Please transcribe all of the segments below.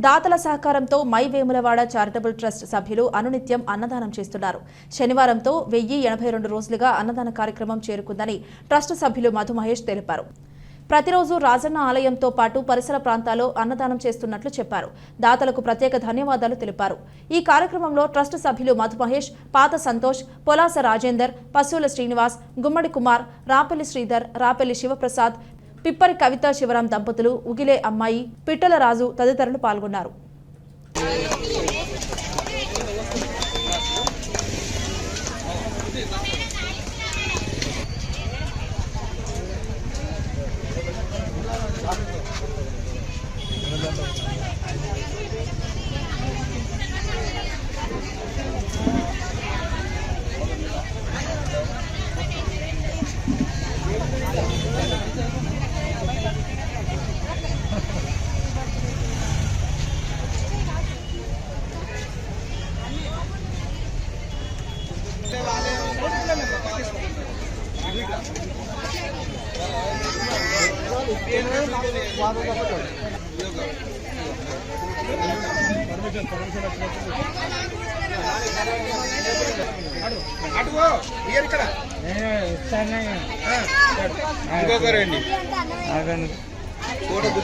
దాతల సహకారంతో my Vemulawada charitable trust సభ్యులు అనునిత్యం అన్నదానం చేస్తున్నారు. శనివారంతో 1082 రోజులుగా అన్నదాన కార్యక్రమం చేరుకుందని ట్రస్ట్ సభ్యులు మధు మహేష్ తెలిపారు. ప్రతిరోజు రాజన్న ఆలయంతో పాటు పరిసర ప్రాంతాల్లో అన్నదానం చేస్తున్నట్లు చెప్పారు. దాతలకు ప్రత్యేక ధన్యవాదాలు తెలిపారు. ఈ కార్యక్రమంలో ట్రస్ట్ సభ్యులు మధు మహేష్, పాత సంతోష్, పొలాస రాజేందర్, పశువుల శ్రీనివాస్, గుమ్మడి కుమార్, రాపెల్లి శ్రీధర్, రాపెల్లి శివప్రసాద్, పిప్పరి కవిత శివరాం దంపతులు, ఉగిలే అమ్మాయి, పిట్టల రాజు తదితరులు పాల్గొన్నారు.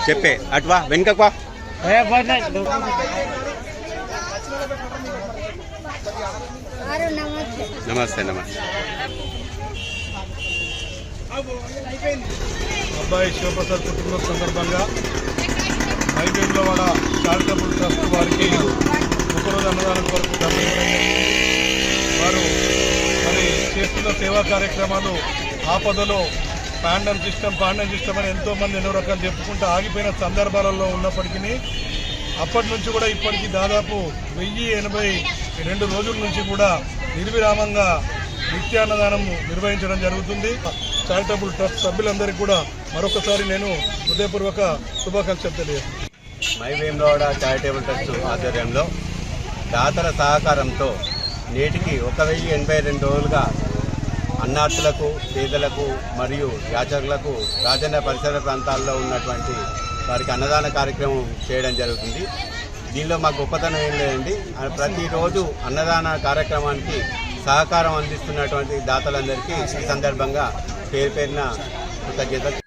చెప్పే అటువా వెనుకవా. నమస్తే నమస్తే. అబ్బాయి శివప్రసాద్ పుట్టినరోజు సందర్భంగా మై వేములవాడ చారిటబుల్ ట్రస్ట్ వారికి ఒకరోజు అన్నదానం కొరకు వారు మరి చేస్తున్న సేవా కార్యక్రమాలు ఆపదలో పాండం సిస్టమ్ అని ఎంతోమంది ఎన్నో రకాలు చెప్పుకుంటూ ఆగిపోయిన సందర్భాలలో ఉన్నప్పటికీ అప్పటి నుంచి కూడా ఇప్పటికీ దాదాపు 1082 రోజుల నుంచి కూడా నిర్విరామంగా నిత్యాన్నదానం నిర్వహించడం జరుగుతుంది. చారిటబుల్ ట్రస్ట్ సభ్యులందరికీ కూడా మరొకసారి నేను హృదయపూర్వక శుభాకాంక్షలు తెలియజేస్తున్నాను. మై వేములవాడ చారిటబుల్ ట్రస్ట్ ఆధ్వర్యంలో దాతల సహకారంతో నేటికి 1082 రోజులుగా అన్నార్థులకు, పేదలకు మరియు యాచకులకు రాజన్న పరిసర ప్రాంతాల్లో ఉన్నటువంటి వారికి అన్నదాన కార్యక్రమం చేయడం జరుగుతుంది. దీనిలో మా గొప్పతనం ఏం లేదండి, ప్రతిరోజు అన్నదాన కార్యక్రమానికి సహకారం అందిస్తున్నటువంటి దాతలందరికీ ఈ సందర్భంగా పేరు పేరున కృతజ్ఞతలు.